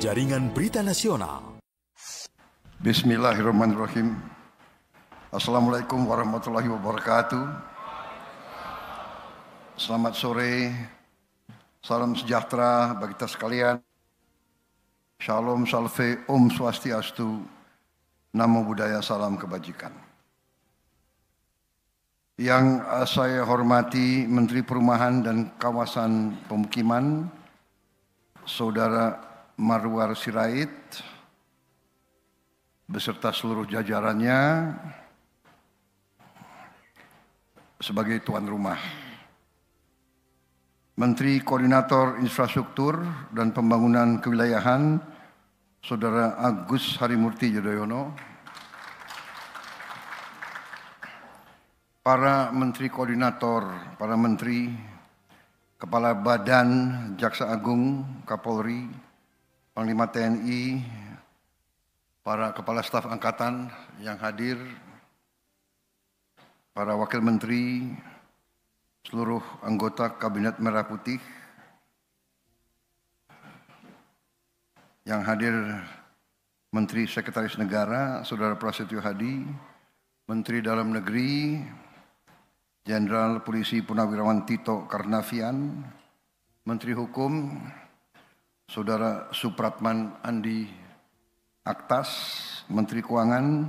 Jaringan Berita Nasional. Bismillahirrahmanirrahim. Assalamualaikum warahmatullahi wabarakatuh. Selamat sore, salam sejahtera bagi kita sekalian. Shalom, salve, Om Swastiastu, Namo Buddhaya, salam kebajikan. Yang saya hormati Menteri Perumahan dan Kawasan Pemukiman, Saudara Marwar Sirait, beserta seluruh jajarannya sebagai tuan rumah. Menteri Koordinator Infrastruktur dan Pembangunan Kewilayahan, Saudara Agus Harimurti Yudhoyono, para Menteri Koordinator, para Menteri, Kepala Badan, Jaksa Agung, Kapolri, Panglima TNI, para Kepala Staf Angkatan yang hadir, para Wakil Menteri, seluruh anggota Kabinet Merah Putih, yang hadir Menteri Sekretaris Negara, Saudara Prasetyo Hadi, Menteri Dalam Negeri, Jenderal Polisi Purnawirawan Tito Karnavian, Menteri Hukum, Saudara Supratman Andi Aktas, Menteri Keuangan,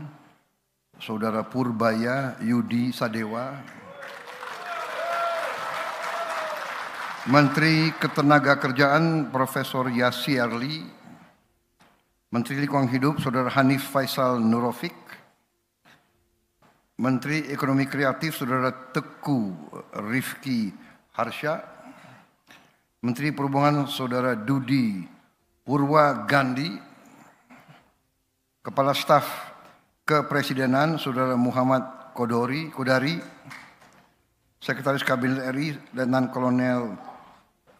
Saudara Purbaya Yudi Sadewa, Menteri Ketenagakerjaan Profesor Yassi Arli, Menteri Lingkungan Hidup Saudara Hanif Faisal Nurofik, Menteri Ekonomi Kreatif Saudara Teku Rifki Harsha, Menteri Perhubungan Saudara Dudi Purwa Gandhi, Kepala Staf Kepresidenan Saudara Muhammad Kodari, Sekretaris Kabinet RI Letnan Kolonel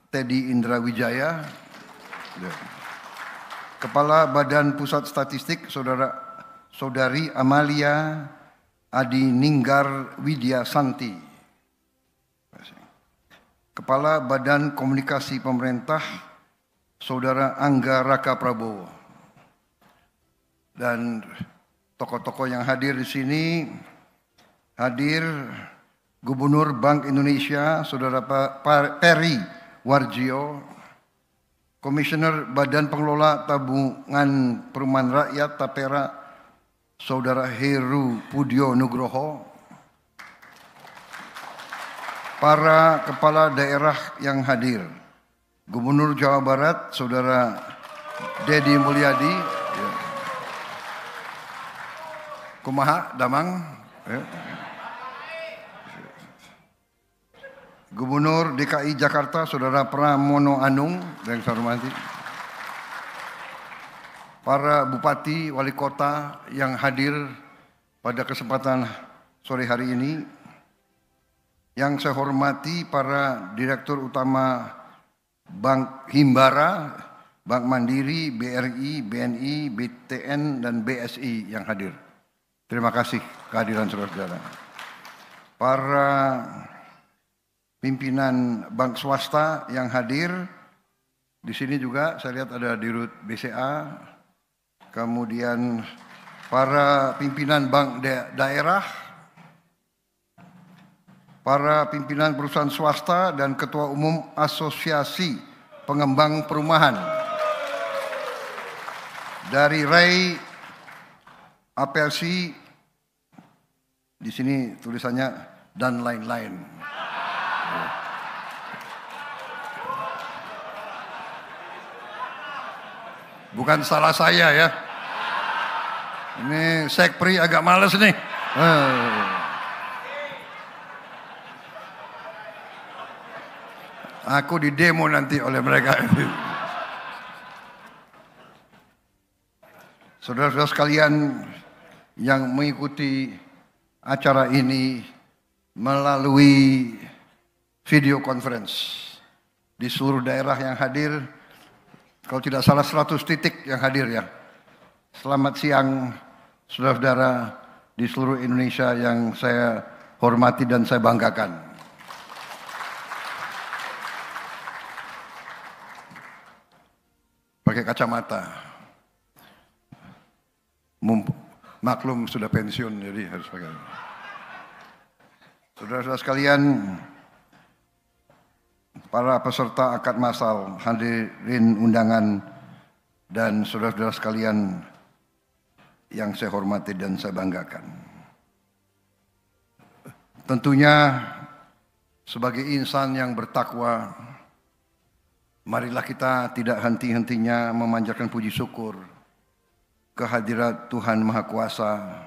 Teddy Indra Wijaya, Kepala Badan Pusat Statistik Saudari Amalia Adi Ninggar Widya Santi, Kepala Badan Komunikasi Pemerintah Saudara Angga Raka Prabowo, dan tokoh-tokoh yang hadir di sini, hadir Gubernur Bank Indonesia Saudara Peri Warjio, Komisioner Badan Pengelola Tabungan Perumahan Rakyat Tapera Saudara Heru Pudyo Nugroho, para kepala daerah yang hadir, Gubernur Jawa Barat Saudara Deddy Mulyadi, kumaha damang, Gubernur DKI Jakarta Saudara Pramono Anung yang saya hormati, para bupati, wali kota yang hadir pada kesempatan sore hari ini, yang saya hormati para Direktur Utama Bank Himbara, Bank Mandiri, BRI, BNI, BTN, dan BSI yang hadir. Terima kasih kehadiran saudara-saudara. Para pimpinan bank swasta yang hadir, di sini juga saya lihat ada Dirut BCA, kemudian para pimpinan bank daerah, para pimpinan perusahaan swasta dan Ketua Umum Asosiasi Pengembang Perumahan dari RAI APLC, di sini tulisannya dan lain-lain. Bukan salah saya ya. Ini Sekpri agak males nih. Aku di demo nanti oleh mereka. Saudara-saudara sekalian yang mengikuti acara ini melalui video conference di seluruh daerah yang hadir, kalau tidak salah 100 titik yang hadir ya. Selamat siang saudara-saudara di seluruh Indonesia yang saya hormati dan saya banggakan. Pakai pakai kacamata. Maklum sudah pensiun, jadi harus pakai. Saudara-saudara sekalian, para peserta akad massal, hadirin undangan, dan saudara-saudara sekalian yang saya hormati dan saya banggakan. Tentunya sebagai insan yang bertakwa, marilah kita tidak henti-hentinya memanjatkan puji syukur kehadirat Tuhan Maha Kuasa,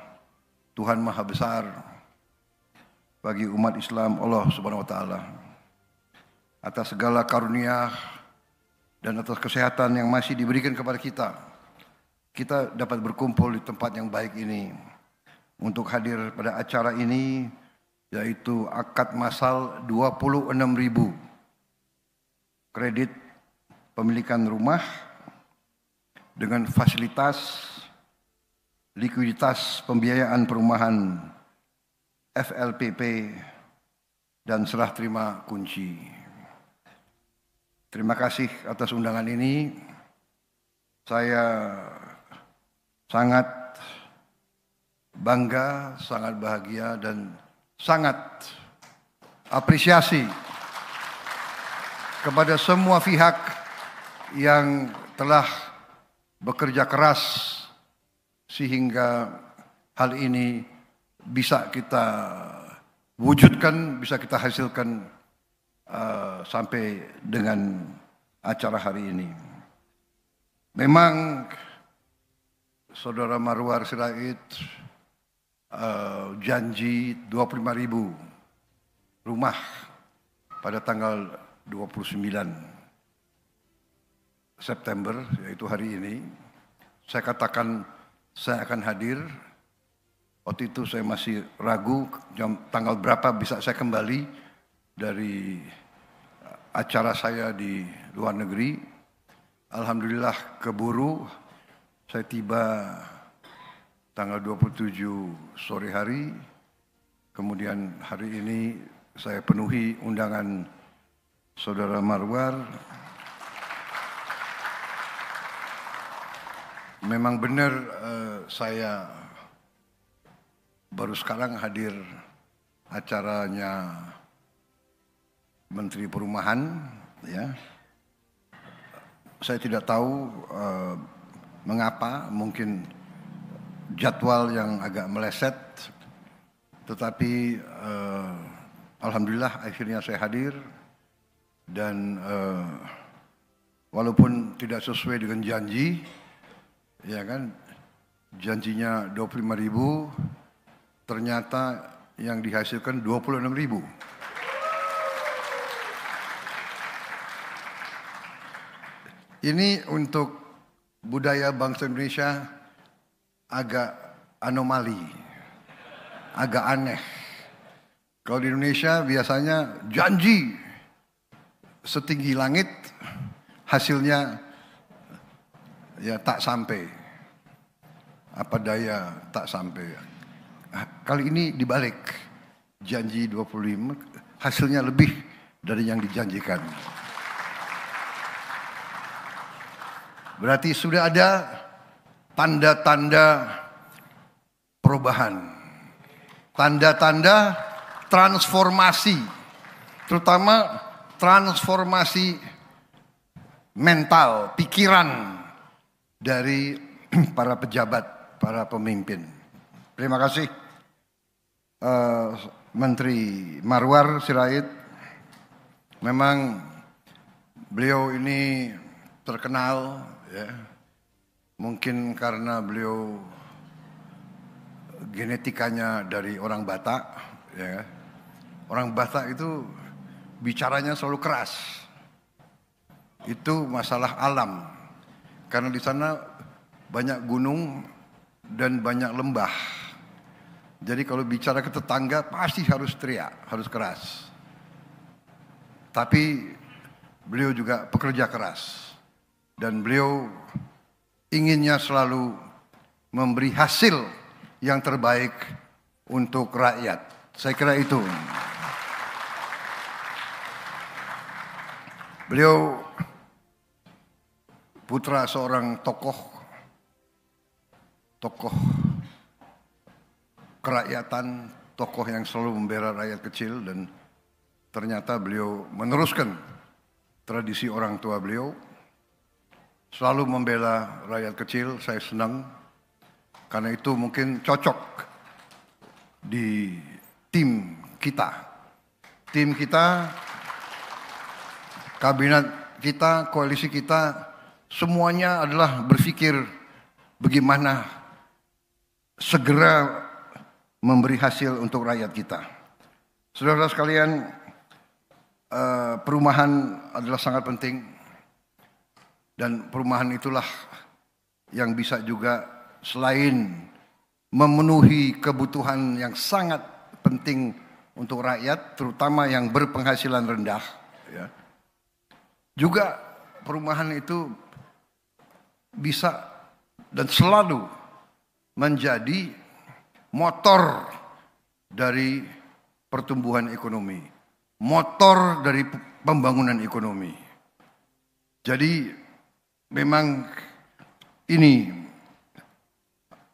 Tuhan Maha Besar bagi umat Islam Allah Subhanahu wa taala. Atas segala karunia dan atas kesehatan yang masih diberikan kepada kita dapat berkumpul di tempat yang baik ini untuk hadir pada acara ini, yaitu akad massal 26.000 kredit pemilikan rumah dengan fasilitas likuiditas pembiayaan perumahan FLPP dan serah terima kunci. Terima kasih atas undangan ini. Saya sangat bangga, sangat bahagia, dan sangat apresiasi kepada semua pihak yang telah bekerja keras sehingga hal ini bisa kita wujudkan, bisa kita hasilkan sampai dengan acara hari ini. Memang Saudara Marwar Sirait janji 25.000 rumah pada tanggal 29 September, yaitu hari ini. Saya katakan saya akan hadir. Waktu itu saya masih ragu tanggal berapa bisa saya kembali dari acara saya di luar negeri. Alhamdulillah keburu, saya tiba tanggal 27 sore hari. Kemudian hari ini saya penuhi undangan Saudara Marwar. Memang benar saya baru sekarang hadir acaranya Menteri Perumahan, ya. Saya tidak tahu mengapa, mungkin jadwal yang agak meleset, tetapi alhamdulillah akhirnya saya hadir dan walaupun tidak sesuai dengan janji, ya kan, janjinya 25.000, ternyata yang dihasilkan 26.000. Ini untuk budaya bangsa Indonesia agak anomali, agak aneh. Kalau di Indonesia biasanya janji setinggi langit, hasilnya ya tak sampai. Apa daya tak sampai. Kali ini dibalik, janji 25, hasilnya lebih dari yang dijanjikan. Berarti sudah ada tanda-tanda perubahan, tanda-tanda transformasi, terutama transformasi mental, pikiran dari para pejabat, para pemimpin. Terima kasih Menteri Marwar Sirait. Memang beliau ini terkenal, ya, mungkin karena beliau genetikanya dari orang Batak, ya. Orang Batak itu bicaranya selalu keras. Itu masalah alam, karena di sana banyak gunung dan banyak lembah. Jadi kalau bicara ke tetangga pasti harus teriak, harus keras. Tapi beliau juga pekerja keras. Dan beliau inginnya selalu memberi hasil yang terbaik untuk rakyat. Saya kira itu. Beliau putra seorang tokoh kerakyatan, tokoh yang selalu membela rakyat kecil, dan ternyata beliau meneruskan tradisi orang tua beliau, selalu membela rakyat kecil. Saya senang, karena itu mungkin cocok di tim kita. Tim kita, kabinet kita, koalisi kita, semuanya adalah berpikir bagaimana segera memberi hasil untuk rakyat kita. Saudara sekalian, perumahan adalah sangat penting, dan perumahan itulah yang bisa juga selain memenuhi kebutuhan yang sangat penting untuk rakyat, terutama yang berpenghasilan rendah, ya. Juga perumahan itu bisa dan selalu menjadi motor dari pertumbuhan ekonomi, motor dari pembangunan ekonomi. Jadi memang ini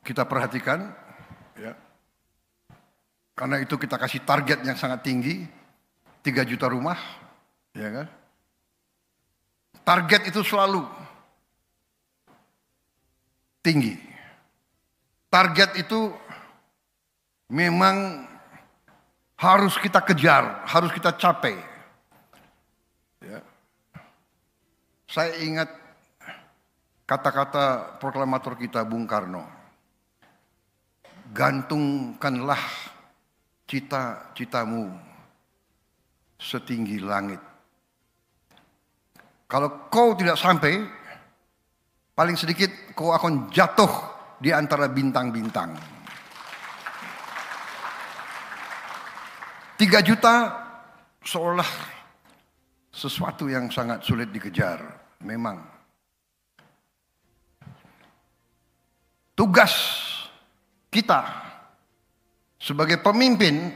kita perhatikan, ya. Karena itu kita kasih target yang sangat tinggi, 3 juta rumah, ya kan? Target itu selalu tinggi. Target itu memang harus kita kejar, harus kita capai. Ya. Saya ingat kata-kata proklamator kita Bung Karno. Gantungkanlah cita-citamu setinggi langit. Kalau kau tidak sampai, paling sedikit kau akan jatuh di antara bintang-bintang. 3 juta seolah sesuatu yang sangat sulit dikejar. Memang. Tugas kita sebagai pemimpin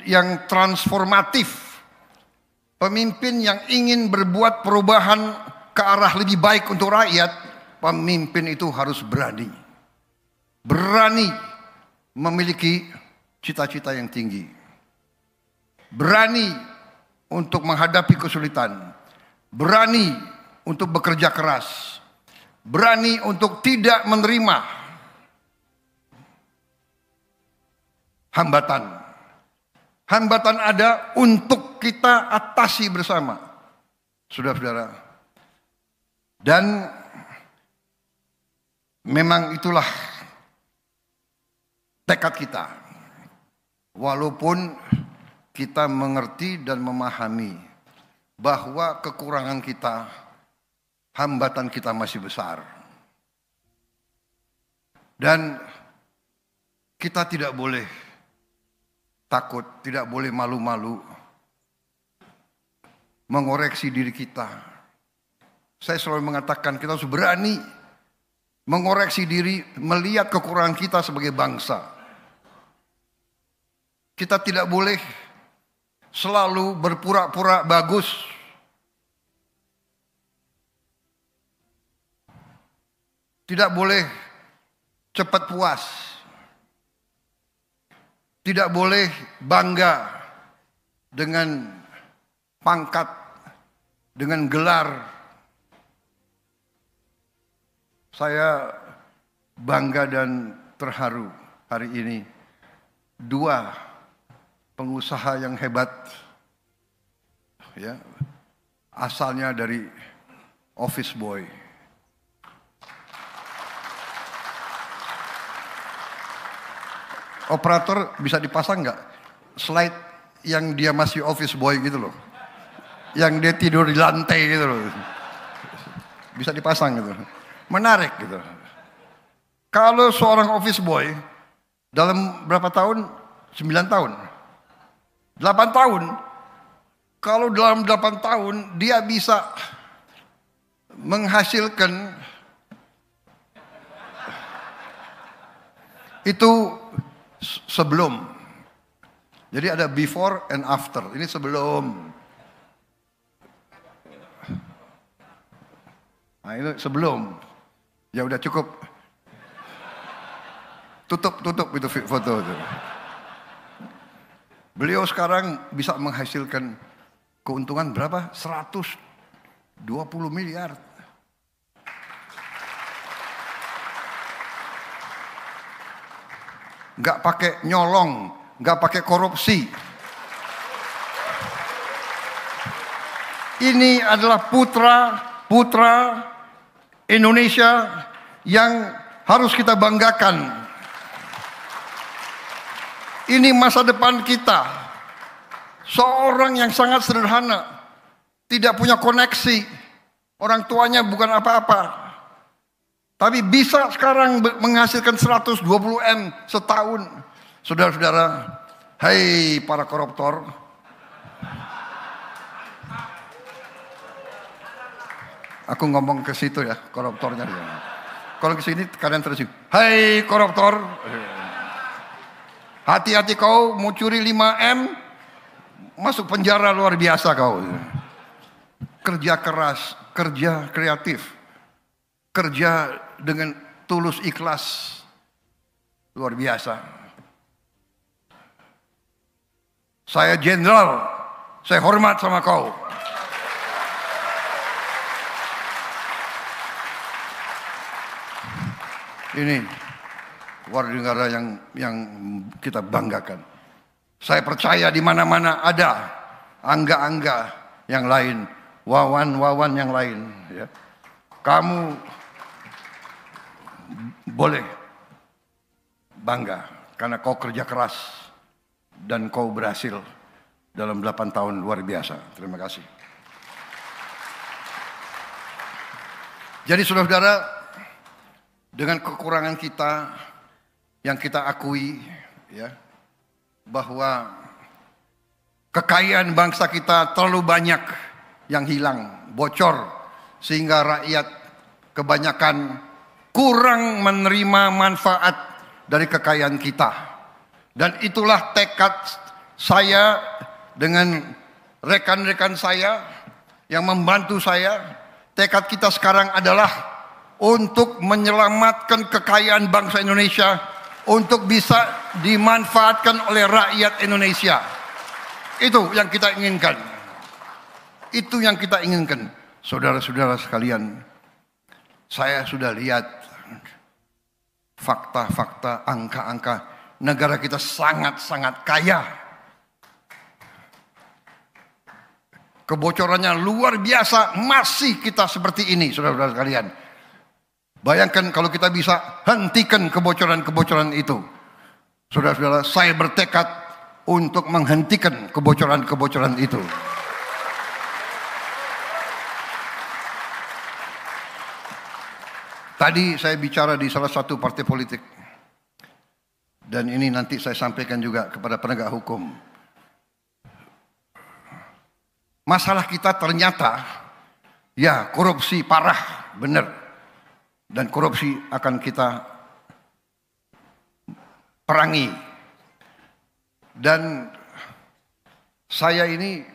yang transformatif, pemimpin yang ingin berbuat perubahan ke arah lebih baik untuk rakyat, pemimpin itu harus berani. Berani memiliki cita-cita yang tinggi. Berani untuk menghadapi kesulitan. Berani untuk bekerja keras. Berani untuk tidak menerima hambatan. Hambatan ada untuk kita atasi bersama, saudara-saudara. Dan memang itulah tekad kita. Walaupun kita mengerti dan memahami bahwa kekurangan kita, hambatan kita masih besar. Dan kita tidak boleh takut, tidak boleh malu-malu mengoreksi diri kita. Saya selalu mengatakan kita harus berani mengoreksi diri, melihat kekurangan kita sebagai bangsa. Kita tidak boleh selalu berpura-pura bagus. Tidak boleh cepat puas. Tidak boleh bangga dengan pangkat, dengan gelar. Saya bangga dan terharu hari ini. 2 pengusaha yang hebat, ya, asalnya dari office boy. Operator bisa dipasang nggak slide yang dia masih office boy gitu loh, yang dia tidur di lantai gitu loh, bisa dipasang gitu, menarik gitu. Kalau seorang office boy dalam berapa tahun? 9 tahun, 8 tahun. Kalau dalam 8 tahun dia bisa menghasilkan itu sebelum. Jadi ada before and after. Ini sebelum. Nah, itu sebelum. Ya udah cukup. Tutup itu foto itu. Beliau sekarang bisa menghasilkan keuntungan berapa? 120 miliar. Nggak pakai nyolong, nggak pakai korupsi. Ini adalah putra Indonesia yang harus kita banggakan. Ini masa depan kita. Seorang yang sangat sederhana, tidak punya koneksi, orang tuanya bukan apa-apa. Tapi bisa sekarang menghasilkan 120 M setahun. Saudara-saudara, hai para koruptor. Aku ngomong ke situ ya, koruptornya. Kalau ke sini kalian terus, hai koruptor. Hati-hati kau mau curi 5 M, masuk penjara luar biasa kau. Kerja keras, kerja kreatif, kerja dengan tulus ikhlas, luar biasa. Saya jenderal, saya hormat sama kau. Ini warga negara yang kita banggakan. Saya percaya di mana-mana ada angga-angga yang lain, wawan-wawan yang lain. Ya. Kamu boleh bangga karena kau kerja keras dan kau berhasil dalam 8 tahun luar biasa. Terima kasih. Jadi saudara-saudara, dengan kekurangan kita yang kita akui ya, bahwa kekayaan bangsa kita terlalu banyak yang hilang, bocor, sehingga rakyat kebanyakan kurang menerima manfaat dari kekayaan kita. Dan itulah tekad saya dengan rekan-rekan saya yang membantu saya. Tekad kita sekarang adalah untuk menyelamatkan kekayaan bangsa Indonesia untuk bisa dimanfaatkan oleh rakyat Indonesia. Itu yang kita inginkan. Itu yang kita inginkan. Saudara-saudara sekalian, saya sudah lihat fakta-fakta, angka-angka. Negara kita sangat-sangat kaya. Kebocorannya luar biasa, masih kita seperti ini, saudara-saudara sekalian. Bayangkan kalau kita bisa hentikan kebocoran-kebocoran itu. Saudara-saudara, saya bertekad untuk menghentikan kebocoran-kebocoran itu. Tadi saya bicara di salah satu partai politik. Dan ini nanti saya sampaikan juga kepada penegak hukum. Masalah kita ternyata, ya korupsi parah, benar. Dan korupsi akan kita perangi. Dan saya ini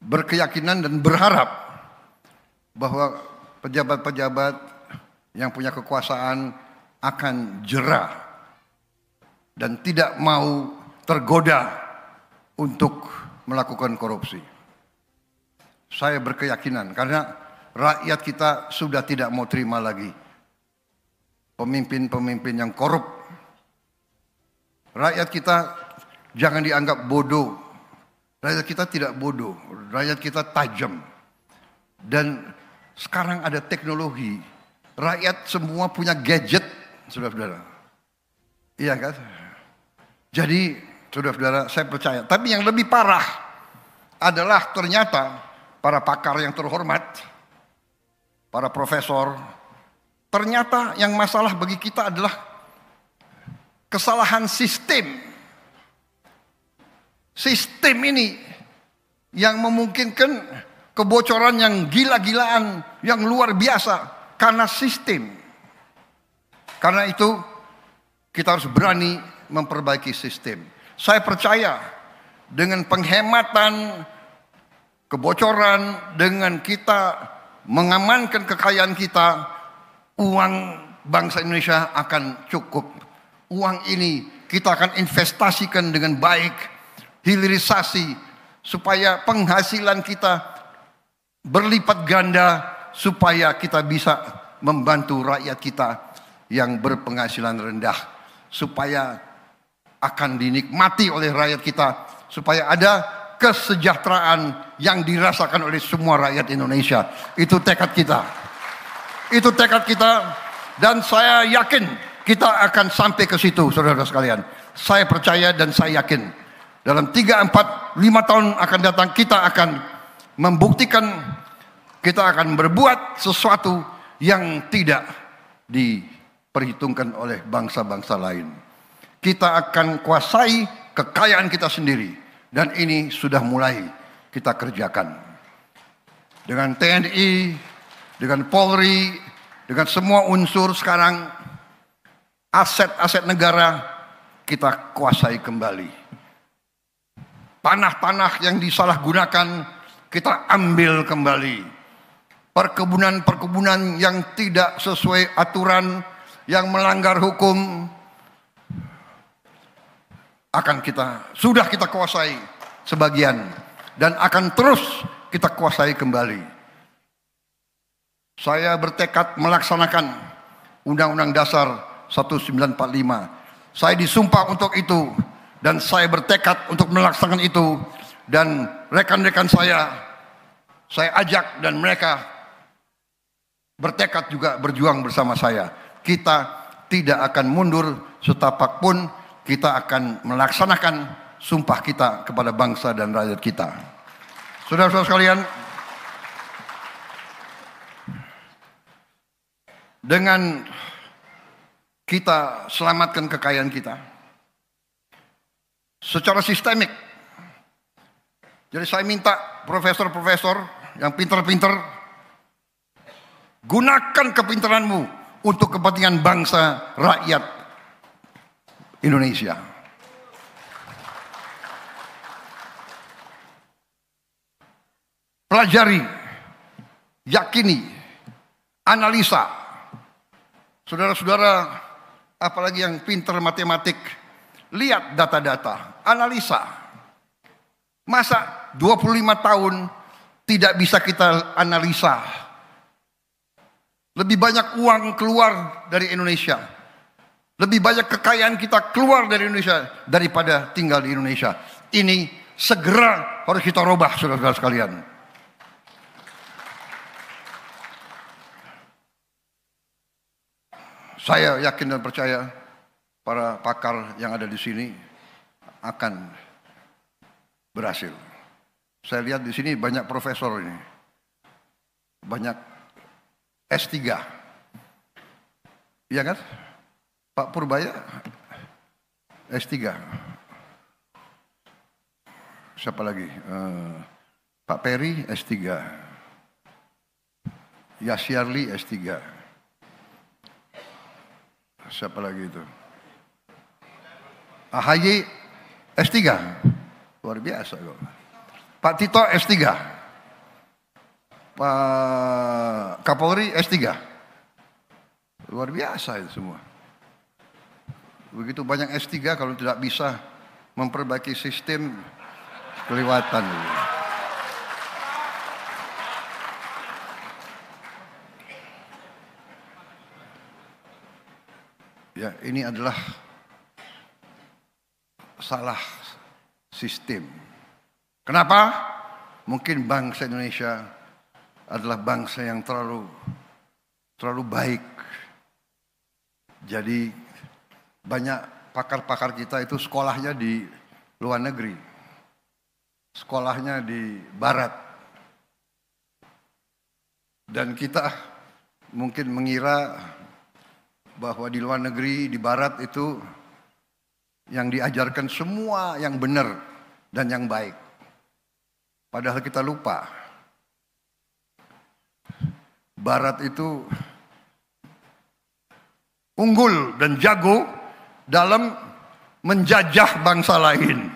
berkeyakinan dan berharap bahwa pejabat-pejabat yang punya kekuasaan akan jera dan tidak mau tergoda untuk melakukan korupsi. Saya berkeyakinan karena rakyat kita sudah tidak mau terima lagi pemimpin-pemimpin yang korup. Rakyat kita jangan dianggap bodoh. Rakyat kita tidak bodoh. Rakyat kita tajam. Dan sekarang ada teknologi. Rakyat semua punya gadget, saudara-saudara. Iya kan? Jadi, saudara-saudara, saya percaya. Tapi yang lebih parah adalah ternyata para pakar yang terhormat, para profesor, ternyata yang masalah bagi kita adalah kesalahan sistem. Sistem ini yang memungkinkan kebocoran yang gila-gilaan, yang luar biasa karena sistem. Karena itu kita harus berani memperbaiki sistem. Saya percaya dengan penghematan kebocoran, dengan kita mengamankan kekayaan kita, uang bangsa Indonesia akan cukup. Uang ini kita akan investasikan dengan baik, hilirisasi, supaya penghasilan kita berlipat ganda, supaya kita bisa membantu rakyat kita yang berpenghasilan rendah, supaya akan dinikmati oleh rakyat kita, supaya ada kesejahteraan yang dirasakan oleh semua rakyat Indonesia. Itu tekad kita. Itu tekad kita, dan saya yakin kita akan sampai ke situ, saudara sekalian. Saya percaya dan saya yakin dalam 3, 4, 5 tahun akan datang kita akan membuktikan, kita akan berbuat sesuatu yang tidak diperhitungkan oleh bangsa-bangsa lain. Kita akan kuasai kekayaan kita sendiri, dan ini sudah mulai kita kerjakan. Dengan TNI, dengan Polri, dengan semua unsur sekarang, aset-aset negara kita kuasai kembali. Tanah-tanah yang disalahgunakan kita ambil kembali. Perkebunan-perkebunan yang tidak sesuai aturan, yang melanggar hukum, sudah kita kuasai sebagian, dan akan terus kita kuasai kembali. Saya bertekad melaksanakan Undang-Undang Dasar 1945. Saya disumpah untuk itu, dan saya bertekad untuk melaksanakan itu, dan rekan-rekan saya ajak, dan mereka bertekad juga berjuang bersama saya. Kita tidak akan mundur setapak pun, kita akan melaksanakan sumpah kita kepada bangsa dan rakyat kita. Saudara-saudara sekalian, dengan kita selamatkan kekayaan kita secara sistemik. Jadi saya minta profesor-profesor yang pintar-pintar, gunakan kepintaranmu untuk kepentingan bangsa, rakyat Indonesia. Pelajari, yakini, analisa. Saudara-saudara, apalagi yang pintar matematik, lihat data-data, analisa. Masa 25 tahun tidak bisa kita analisa? Lebih banyak uang keluar dari Indonesia, lebih banyak kekayaan kita keluar dari Indonesia daripada tinggal di Indonesia. Ini segera harus kita rubah, saudara-saudara sekalian. Saya yakin dan percaya para pakar yang ada di sini akan berhasil. Saya lihat di sini banyak profesor ini, banyak S3, iya kan? Pak Purbaya S3. Siapa lagi? Pak Peri S3. Yasyarli S3. Siapa lagi itu? AHY S3. Luar biasa kok. Pak Tito S3. Pak Kapolri S3. Luar biasa itu semua. Begitu banyak S3, kalau tidak bisa memperbaiki sistem, kelewatan. Ya, ini adalah salah sistem. Kenapa? Mungkin bangsa Indonesia adalah bangsa yang terlalu baik. Jadi banyak pakar-pakar kita itu sekolahnya di luar negeri, sekolahnya di barat. Dan kita mungkin mengira bahwa di luar negeri, di barat itu yang diajarkan semua yang benar dan yang baik. Padahal kita lupa, barat itu unggul dan jago dalam menjajah bangsa lain.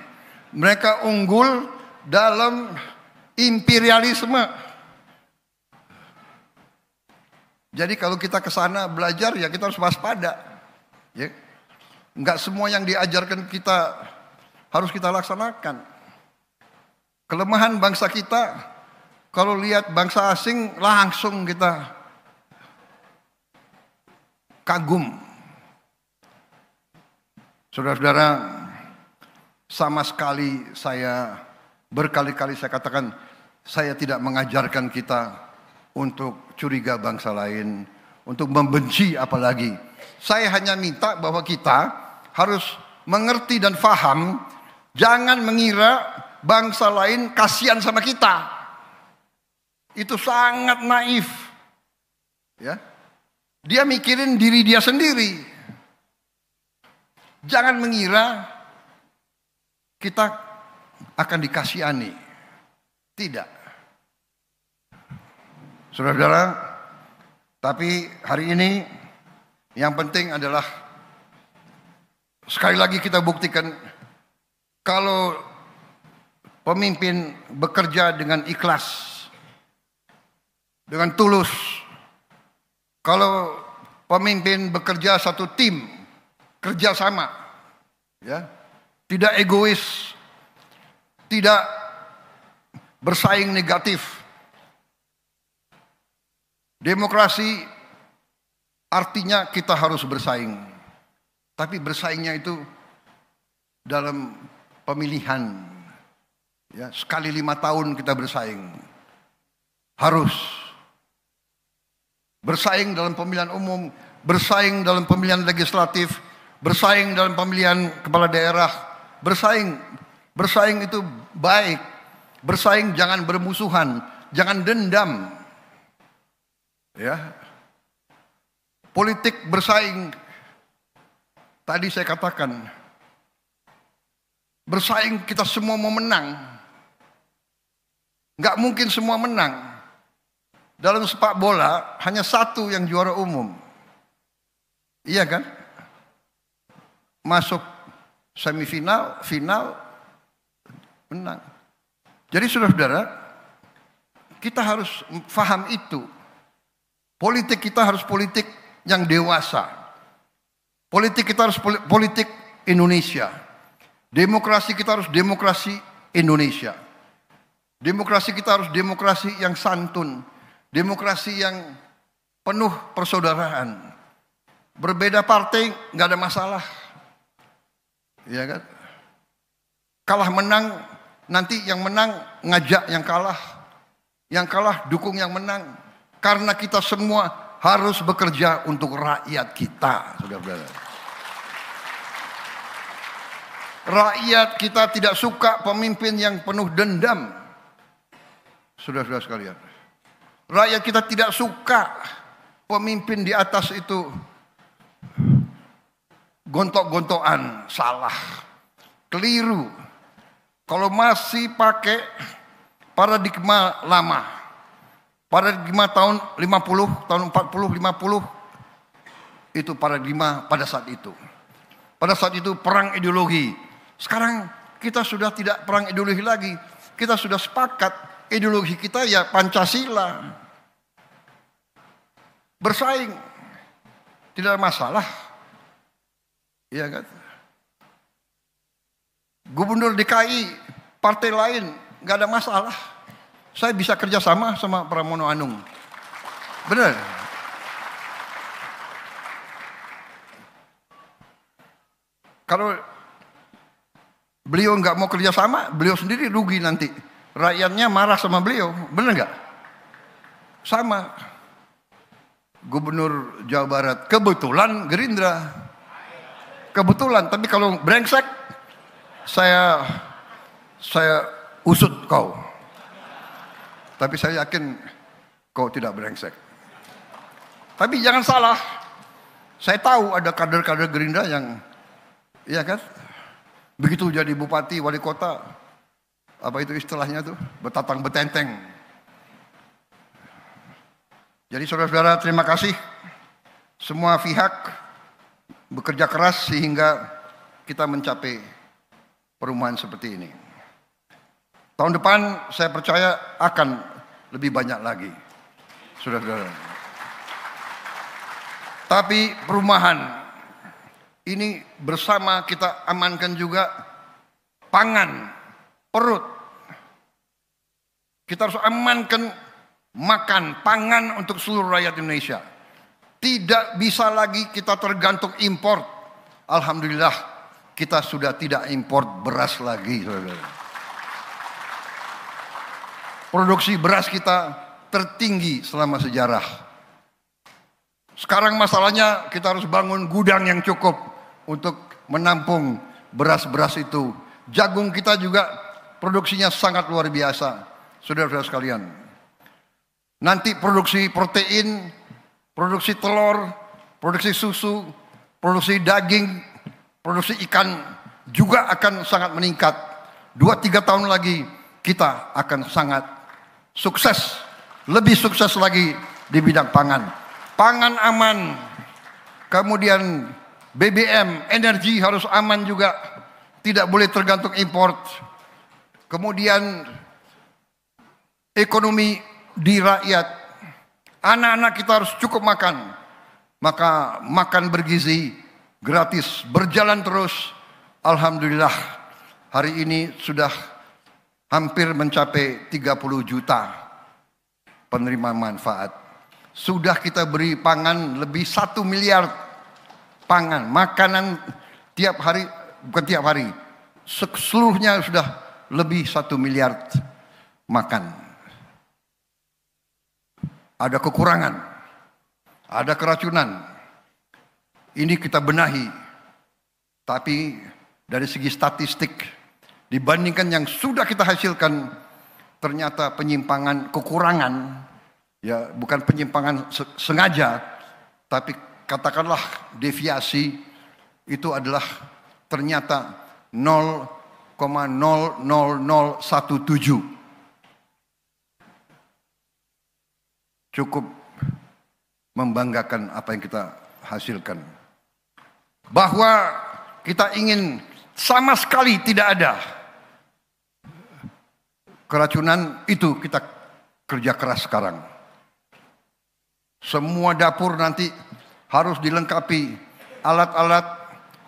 Mereka unggul dalam imperialisme. Jadi kalau kita ke sana belajar ya kita harus waspada. Ya. Enggak semua yang diajarkan kita harus kita laksanakan. Kelemahan bangsa kita, kalau lihat bangsa asing langsung kita kagum. Saudara-saudara, sama sekali saya berkali-kali saya katakan, saya tidak mengajarkan kita untuk curiga bangsa lain, untuk membenci apalagi. Saya hanya minta bahwa kita harus mengerti dan faham, jangan mengira bangsa lain kasihan sama kita. Itu sangat naif. Ya. Dia mikirin diri dia sendiri. Jangan mengira kita akan dikasihani. Tidak. Saudara-saudara, tapi hari ini yang penting adalah sekali lagi kita buktikan kalau pemimpin bekerja dengan ikhlas, dengan tulus, kalau pemimpin bekerja satu tim, kerja sama, ya, tidak egois, tidak bersaing negatif. Demokrasi artinya kita harus bersaing, tapi bersaingnya itu dalam pemilihan, ya, sekali 5 tahun kita bersaing, harus bersaing dalam pemilihan umum, bersaing dalam pemilihan legislatif, bersaing dalam pemilihan kepala daerah, bersaing itu baik, bersaing jangan bermusuhan, jangan dendam, ya. Politik bersaing, tadi saya katakan, bersaing kita semua mau menang, nggak mungkin semua menang. Dalam sepak bola hanya satu yang juara umum, iya kan? Masuk semifinal, final, menang. Jadi saudara-saudara, kita harus paham itu. Politik kita harus politik yang dewasa. Politik kita harus politik Indonesia. Demokrasi kita harus demokrasi Indonesia. Demokrasi kita harus demokrasi yang santun. Demokrasi yang penuh persaudaraan. Berbeda partai nggak ada masalah. Ya kan? Kalah menang, nanti yang menang ngajak yang kalah dukung yang menang. Karena kita semua harus bekerja untuk rakyat kita, saudara-saudara. Rakyat kita tidak suka pemimpin yang penuh dendam, saudara-saudara sekalian. Rakyat kita tidak suka pemimpin di atas itu gontok-gontokan, salah, keliru. Kalau masih pakai paradigma lama, paradigma tahun 50, tahun 40, 50, itu paradigma pada saat itu. Pada saat itu perang ideologi. Sekarang kita sudah tidak perang ideologi lagi. Kita sudah sepakat ideologi kita ya Pancasila. Bersaing, tidak ada masalah. Iya kan? Gubernur DKI partai lain nggak ada masalah. Saya bisa kerjasama sama Pramono Anung. Benar. Kalau beliau nggak mau kerjasama, beliau sendiri rugi nanti. Rakyatnya marah sama beliau, benar nggak? Sama. Gubernur Jawa Barat kebetulan Gerindra. Kebetulan, tapi kalau brengsek saya usut kau. Tapi saya yakin kau tidak brengsek. Tapi jangan salah. Saya tahu ada kader-kader Gerindra yang, iya kan, begitu jadi bupati, wali kota, apa itu istilahnya tuh, betatang betenteng. Jadi saudara-saudara, terima kasih. Semua pihak bekerja keras sehingga kita mencapai perumahan seperti ini. Tahun depan saya percaya akan lebih banyak lagi, saudara-saudara. Tapi perumahan ini bersama kita amankan juga pangan, perut. Kita harus amankan makan, pangan untuk seluruh rakyat Indonesia. Tidak bisa lagi kita tergantung impor. Alhamdulillah kita sudah tidak impor beras lagi. Produksi beras kita tertinggi selama sejarah. Sekarang masalahnya kita harus bangun gudang yang cukup untuk menampung beras-beras itu. Jagung kita juga produksinya sangat luar biasa. Saudara-saudara sekalian. Nanti produksi protein, produksi telur, produksi susu, produksi daging, produksi ikan juga akan sangat meningkat. 2-3 tahun lagi kita akan sangat sukses, lebih sukses lagi di bidang pangan. Pangan aman, kemudian BBM, energi harus aman juga, tidak boleh tergantung import. Kemudian ekonomi di rakyat, anak-anak kita harus cukup makan, maka makan bergizi gratis, berjalan terus. Alhamdulillah hari ini sudah hampir mencapai 30 juta penerima manfaat. Sudah kita beri pangan lebih 1 miliar pangan, makanan tiap hari, bukan tiap hari, seluruhnya sudah lebih 1 miliar makan. Ada kekurangan, ada keracunan. Ini kita benahi. Tapi dari segi statistik, dibandingkan yang sudah kita hasilkan, ternyata penyimpangan, kekurangan, ya bukan penyimpangan sengaja, tapi katakanlah deviasi, itu adalah ternyata 0,00017. Cukup membanggakan apa yang kita hasilkan. Bahwa kita ingin sama sekali tidak ada keracunan, itu kita kerja keras sekarang. Semua dapur nanti harus dilengkapi alat-alat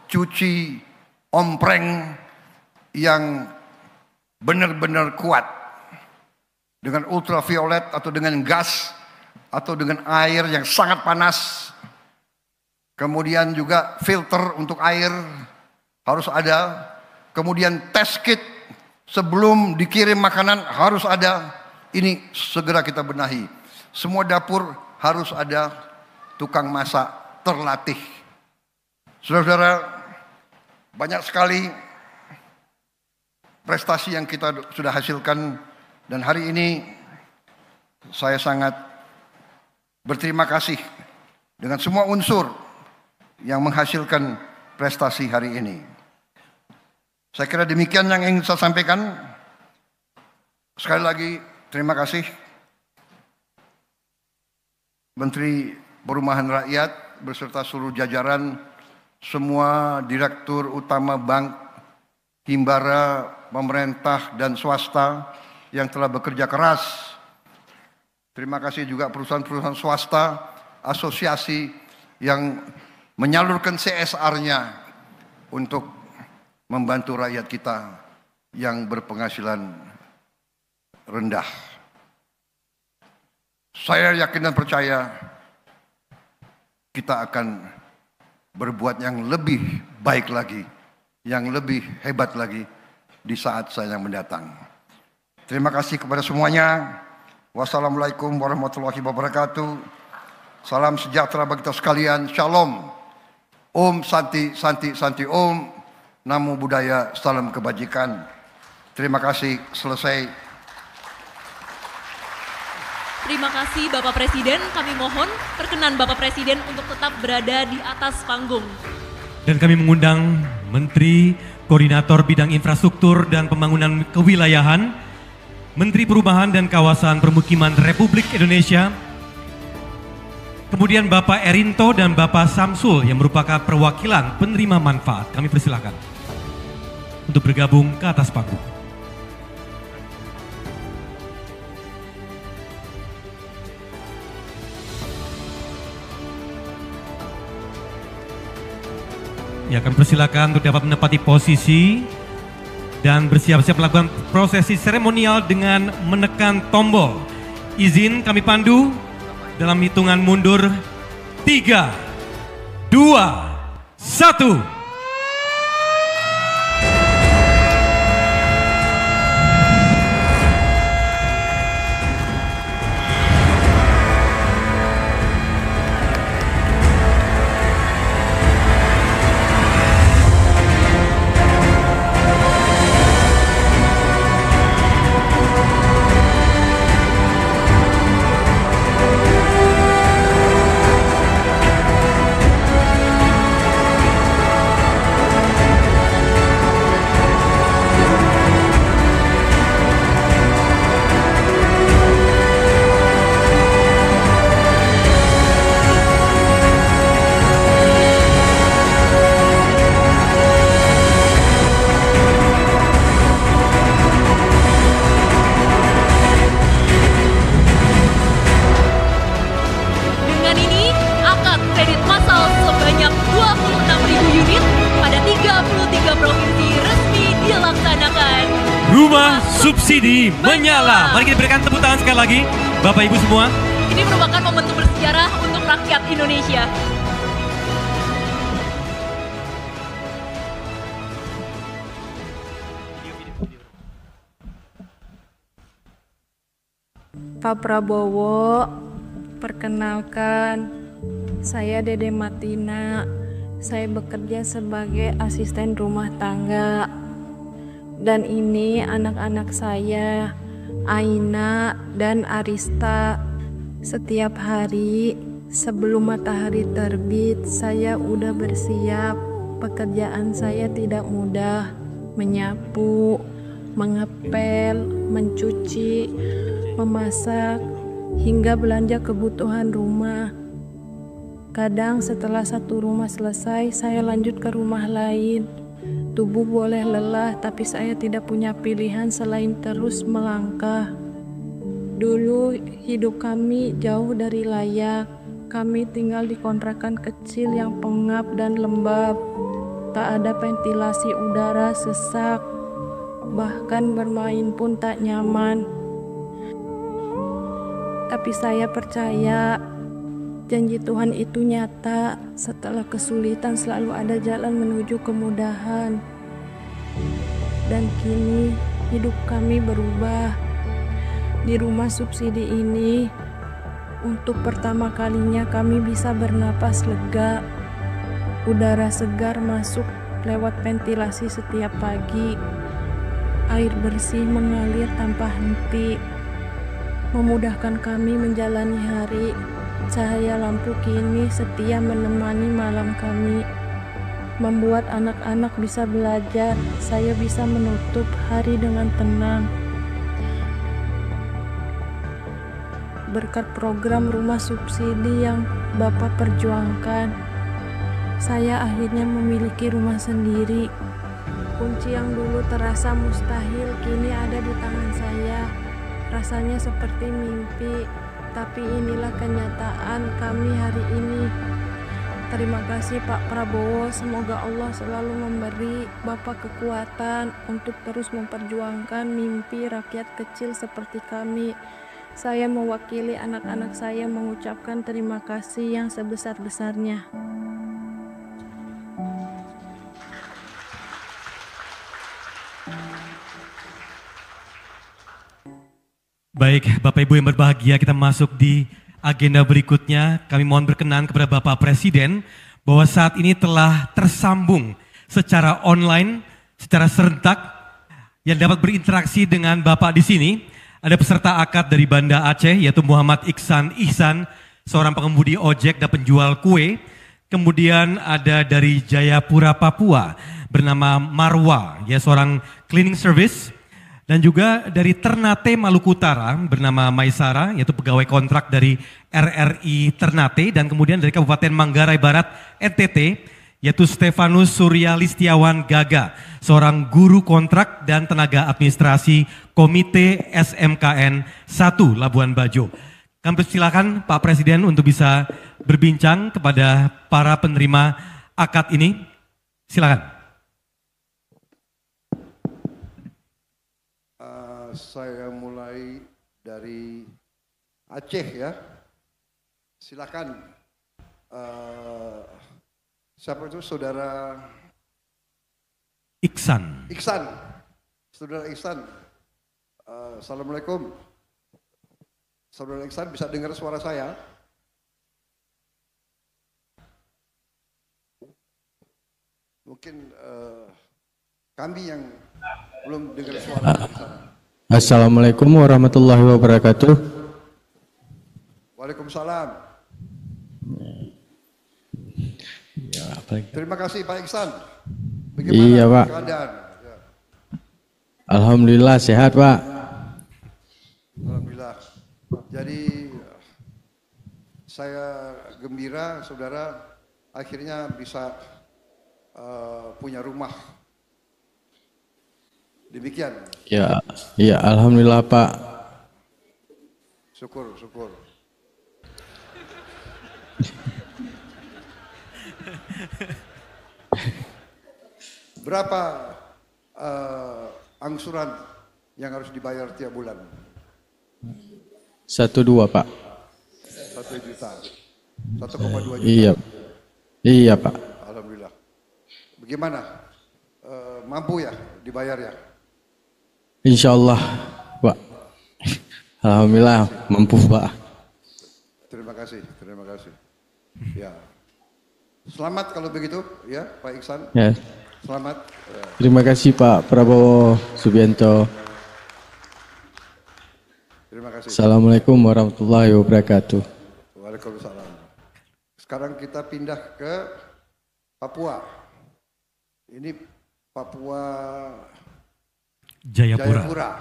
cuci ompreng yang benar-benar kuat. Dengan ultraviolet atau dengan gas atau dengan air yang sangat panas. Kemudian juga filter untuk air harus ada. Kemudian test kit sebelum dikirim makanan harus ada. Ini segera kita benahi. Semua dapur harus ada tukang masak terlatih. Saudara-saudara, banyak sekali prestasi yang kita sudah hasilkan. Dan hari ini saya sangat berterima kasih dengan semua unsur yang menghasilkan prestasi hari ini. Saya kira demikian yang ingin saya sampaikan. Sekali lagi terima kasih Menteri Perumahan Rakyat beserta seluruh jajaran, semua direktur utama bank, himbara, pemerintah dan swasta yang telah bekerja keras. Terima kasih juga perusahaan-perusahaan swasta, asosiasi yang menyalurkan CSR-nya untuk membantu rakyat kita yang berpenghasilan rendah. Saya yakin dan percaya kita akan berbuat yang lebih baik lagi, yang lebih hebat lagi di saat saya yang mendatang. Terima kasih kepada semuanya. Wassalamualaikum warahmatullahi wabarakatuh. Salam sejahtera bagi kita sekalian. Shalom. Om Santi Santi Santi Om. Namo Buddhaya. Salam kebajikan. Terima kasih. Selesai. Terima kasih Bapak Presiden. Kami mohon perkenan Bapak Presiden untuk tetap berada di atas panggung. Dan kami mengundang Menteri Koordinator Bidang Infrastruktur dan Pembangunan Kewilayahan, Menteri Perumahan dan Kawasan Permukiman Republik Indonesia, kemudian Bapak Erinto dan Bapak Samsul yang merupakan perwakilan penerima manfaat. Kami persilakan untuk bergabung ke atas panggung. Ya, kami persilakan untuk dapat menempati posisi dan bersiap-siap melakukan prosesi seremonial dengan menekan tombol. Izin kami pandu dalam hitungan mundur 3, 2, 1. Rumah subsidi menyala. Mari kita berikan tepuk tangan sekali lagi, Bapak Ibu semua. Ini merupakan momentum bersejarah untuk rakyat Indonesia. Pak Prabowo, perkenalkan, saya Dede Matina. Saya bekerja sebagai asisten rumah tangga. Dan ini anak-anak saya, Aina dan Arista. Setiap hari sebelum matahari terbit, saya udah bersiap. Pekerjaan saya tidak mudah, menyapu, mengepel, mencuci, memasak, hingga belanja kebutuhan rumah. Kadang setelah satu rumah selesai, saya lanjut ke rumah lain. Tubuh boleh lelah, tapi saya tidak punya pilihan selain terus melangkah. Dulu hidup kami jauh dari layak. Kami tinggal di kontrakan kecil yang pengap dan lembab. Tak ada ventilasi udara, sesak. Bahkan bermain pun tak nyaman. Tapi saya percaya janji Tuhan itu nyata. Setelah kesulitan selalu ada jalan menuju kemudahan. Dan kini hidup kami berubah. Di rumah subsidi ini, untuk pertama kalinya kami bisa bernapas lega. Udara segar masuk lewat ventilasi setiap pagi. Air bersih mengalir tanpa henti, memudahkan kami menjalani hari. Cahaya lampu kini setia menemani malam kami, membuat anak-anak bisa belajar. Saya bisa menutup hari dengan tenang. Berkat program rumah subsidi yang Bapak perjuangkan, saya akhirnya memiliki rumah sendiri. Kunci yang dulu terasa mustahil kini ada di tangan saya. Rasanya seperti mimpi, tapi inilah kenyataan kami hari ini. Terima kasih Pak Prabowo, semoga Allah selalu memberi Bapak kekuatan untuk terus memperjuangkan mimpi rakyat kecil seperti kami. Saya mewakili anak-anak saya mengucapkan terima kasih yang sebesar-besarnya. Baik, Bapak Ibu yang berbahagia, kita masuk di agenda berikutnya. Kami mohon berkenan kepada Bapak Presiden bahwa saat ini telah tersambung secara online, secara serentak, yang dapat berinteraksi dengan Bapak di sini. Ada peserta akad dari Banda Aceh, yaitu Muhammad Ihsan, seorang pengemudi ojek dan penjual kue. Kemudian ada dari Jayapura, Papua, bernama Marwa, ya, seorang cleaning service. Dan juga dari Ternate, Maluku Utara, bernama Maisara, yaitu pegawai kontrak dari RRI Ternate. Dan kemudian dari Kabupaten Manggarai Barat, NTT, yaitu Stefanus Surya Listiawan Gaga, seorang guru kontrak dan tenaga administrasi Komite SMKN 1 Labuan Bajo. Kami persilakan Pak Presiden untuk bisa berbincang kepada para penerima akad ini. Silakan. Saya mulai dari Aceh ya. Silakan. Siapa itu saudara? Iksan. Iksan. Saudara Iksan. Assalamualaikum. Saudara Iksan bisa dengar suara saya? Mungkin kami yang belum dengar suara dari sana. Assalamualaikum warahmatullahi wabarakatuh. Waalaikumsalam. Ya, terima kasih Pak Iksan. Bagaimana iya Pak. keadaan? Ya. Alhamdulillah sehat Pak. Alhamdulillah. Jadi saya gembira saudara akhirnya bisa punya rumah. Demikian. Ya, ya alhamdulillah Pak. Syukur, syukur. Berapa angsuran yang harus dibayar tiap bulan? 1,2 Pak. 1 juta. 1,2 juta. Iya. Iya Pak. Alhamdulillah. Bagaimana? Mampu ya dibayar ya? Insya Allah Pak. Alhamdulillah mampu Pak. Terima kasih, terima kasih. Ya. Selamat kalau begitu ya Pak Iksan. Ya. Selamat. Terima kasih Pak Prabowo Subianto. Terima kasih. Assalamualaikum warahmatullahi wabarakatuh. Waalaikumsalam. Sekarang kita pindah ke Papua. Ini Papua Jayapura.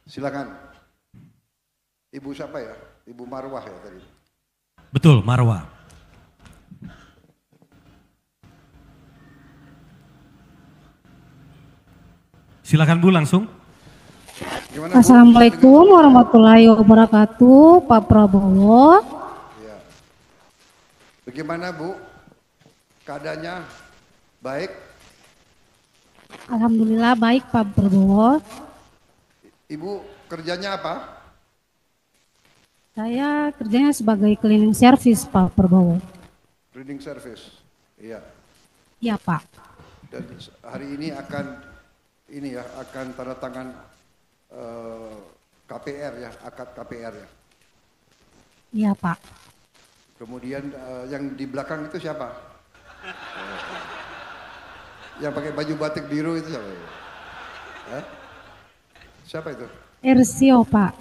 Silakan. Ibu siapa ya? Ibu Marwah ya tadi. Betul, Marwah. Silakan Bu langsung. Gimana, Assalamualaikum warahmatullahi wabarakatuh, Pak Prabowo. Ya. Bagaimana Bu? Keadaannya baik? Alhamdulillah baik Pak Prabowo. Ibu kerjanya apa? Saya kerjanya sebagai cleaning service Pak Prabowo. Cleaning service. Iya. Iya Pak. Dan hari ini akan tanda tangan KPR ya, akad KPR ya. Iya Pak. Kemudian yang di belakang itu siapa? Yang pakai baju batik biru itu siapa? Siapa itu? Ersio Pak.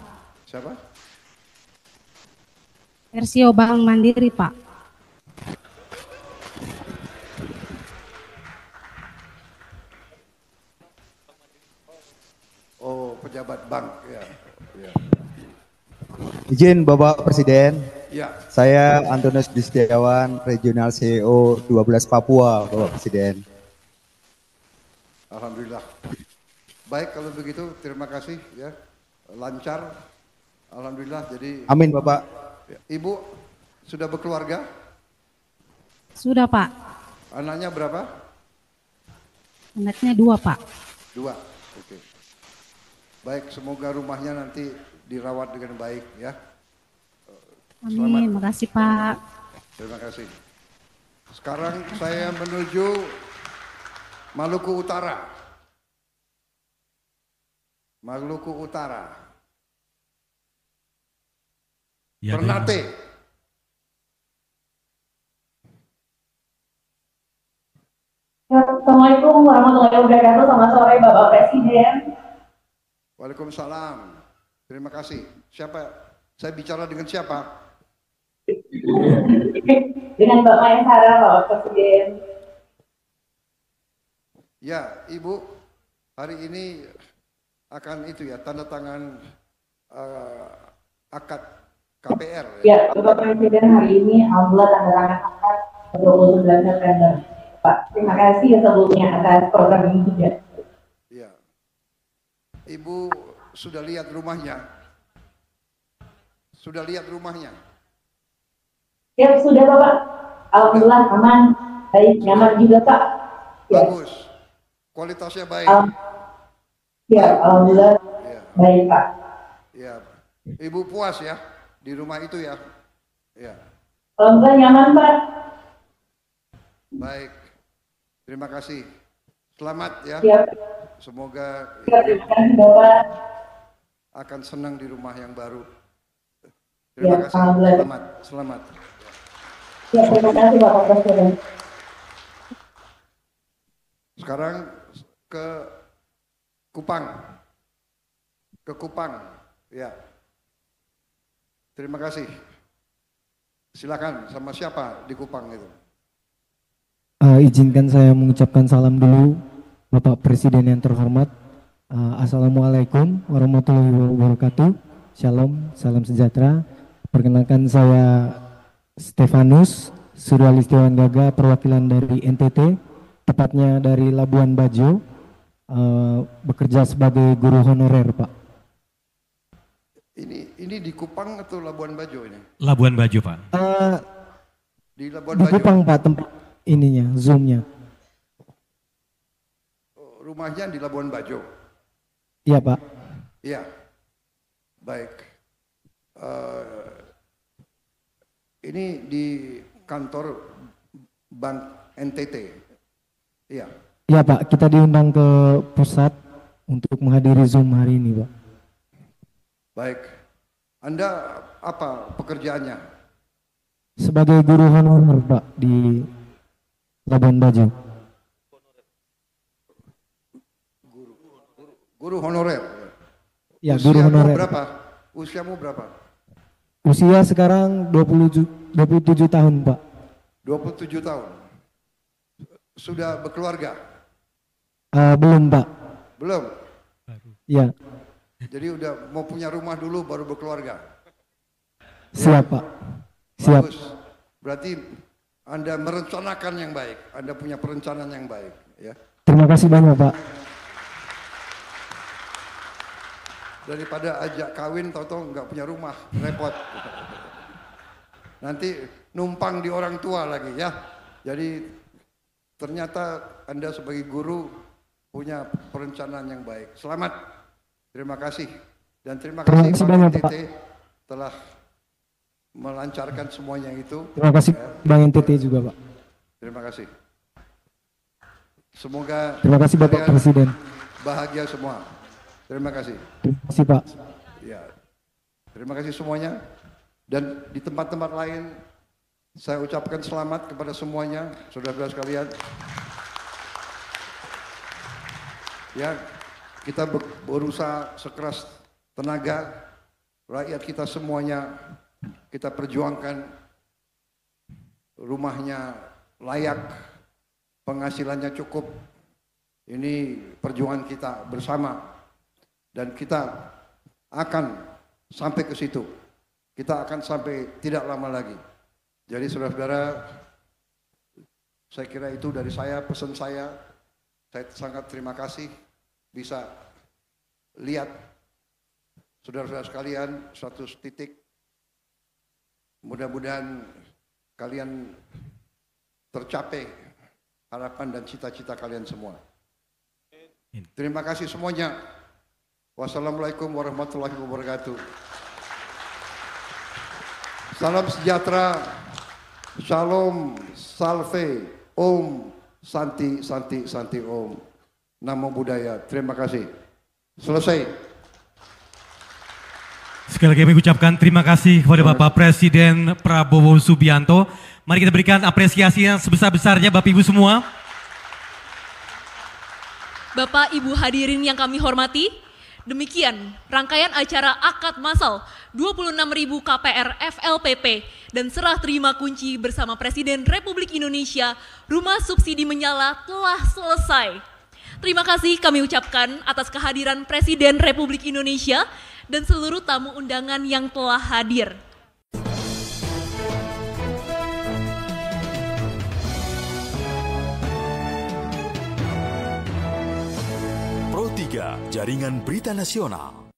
Siapa? Ersio Bank Mandiri Pak. Oh, pejabat bank ya. Ya. Izin Bapak Presiden, Ya. saya Antonius Distiawan, Regional CEO 12 Papua, Bapak Presiden. Alhamdulillah. Baik kalau begitu, terima kasih ya. Lancar. Alhamdulillah. Jadi Amin Bapak. Ibu sudah berkeluarga? Sudah Pak. Anaknya berapa? Anaknya 2 Pak. 2. Oke. Baik, semoga rumahnya nanti dirawat dengan baik ya. Amin, makasih Pak. Terima kasih. Sekarang saya menuju Maluku Utara. Maluku Utara. Ya, Ternate. Assalamualaikum warahmatullahi wabarakatuh. Selamat sore Bapak Presiden. Waalaikumsalam. Terima kasih. Siapa? Saya bicara dengan siapa? Dengan Bapak Maesara, Bapak Presiden. Ya, Ibu, hari ini akan itu ya, tanda tangan akad KPR. Ya, Bapak Presiden hari ini Alhamdulillah tanda tangan akad 29 September. Pak, terima kasih sebelumnya atas program ini juga. Ya. Ibu sudah lihat rumahnya? Sudah lihat rumahnya? Ya, sudah Bapak. Alhamdulillah aman, baik, nyaman juga Pak. Ya. Bagus. Kualitasnya baik. Ya, alhamdulillah baik Pak. Ya, Ibu puas ya di rumah itu ya. Ya. Alhamdulillah nyaman Pak. Baik. Terima kasih. Selamat ya. Siap. Semoga Terima kasih Bapak. akan senang di rumah yang baru. Terima kasih. Selamat. Selamat. Ya, terima kasih Bapak Presiden. Sekarang ke Kupang. Ke Kupang. Ya. Terima kasih. Silakan, sama siapa di Kupang itu? Izinkan saya mengucapkan salam dulu Bapak Presiden yang terhormat. Assalamualaikum warahmatullahi wabarakatuh. Shalom, salam sejahtera. Perkenalkan saya Stefanus Suralistiawan Gaga, perwakilan dari NTT, tepatnya dari Labuan Bajo, bekerja sebagai guru honorer, Pak. Ini di Kupang atau Labuan Bajo ini? Labuan Bajo, Pak. Di Labuan Di Bajo. Kupang, Pak, tempat ininya, Zoom-nya. Rumahnya di Labuan Bajo. Iya, Pak. Iya. Baik. Ini di kantor Bank NTT. Iya. Iya, Pak, kita diundang ke pusat untuk menghadiri Zoom hari ini, Pak. Baik. Anda apa pekerjaannya? Sebagai guru honorer, Pak, di Labuan Bajo. Guru honorer. Ya, guru honorer. Berapa? Usiamu berapa? Usia sekarang 27 tahun, Pak. 27 tahun. Sudah berkeluarga? Belum, Pak. Belum? Ya. Jadi udah mau punya rumah dulu baru berkeluarga? Siap, Pak. Siap. Bagus. Berarti Anda merencanakan yang baik. Anda punya perencanaan yang baik. Ya. Terima kasih banyak, Pak. Daripada ajak kawin tahu-tahu nggak punya rumah, repot. Nanti numpang di orang tua lagi ya. Jadi ternyata Anda sebagai guru punya perencanaan yang baik. Selamat. Terima kasih. Dan terima kasih Bang NTT telah melancarkan semuanya itu. Terima kasih Bang NTT juga, Pak. Terima kasih. Semoga terima kasih Bapak Presiden. Bahagia semua. Terima kasih. Terima kasih, Pak. Ya. Terima kasih semuanya. Dan di tempat-tempat lain saya ucapkan selamat kepada semuanya, saudara-saudara sekalian. Ya, kita berusaha sekeras tenaga, rakyat kita semuanya kita perjuangkan rumahnya layak, penghasilannya cukup. Ini perjuangan kita bersama dan kita akan sampai ke situ. Kita akan sampai tidak lama lagi. Jadi saudara-saudara, saya kira itu dari saya, pesan saya. Saya sangat terima kasih bisa lihat saudara-saudara sekalian suatu titik. Mudah-mudahan kalian tercapai harapan dan cita-cita kalian semua. Terima kasih semuanya. Wassalamualaikum warahmatullahi wabarakatuh. Salam sejahtera. Shalom, salve, om, santi, santi, santi, om. Namo Buddhaya. Terima kasih. Selesai. Sekali lagi kami ucapkan terima kasih kepada Bapak Presiden Prabowo Subianto. Mari kita berikan apresiasi yang sebesar-besarnya Bapak Ibu semua. Bapak Ibu hadirin yang kami hormati, demikian rangkaian acara akad massal 26.000 KPR FLPP dan serah terima kunci bersama Presiden Republik Indonesia Rumah Subsidi Menyala telah selesai. Terima kasih kami ucapkan atas kehadiran Presiden Republik Indonesia dan seluruh tamu undangan yang telah hadir. Pro 3, Jaringan Berita Nasional.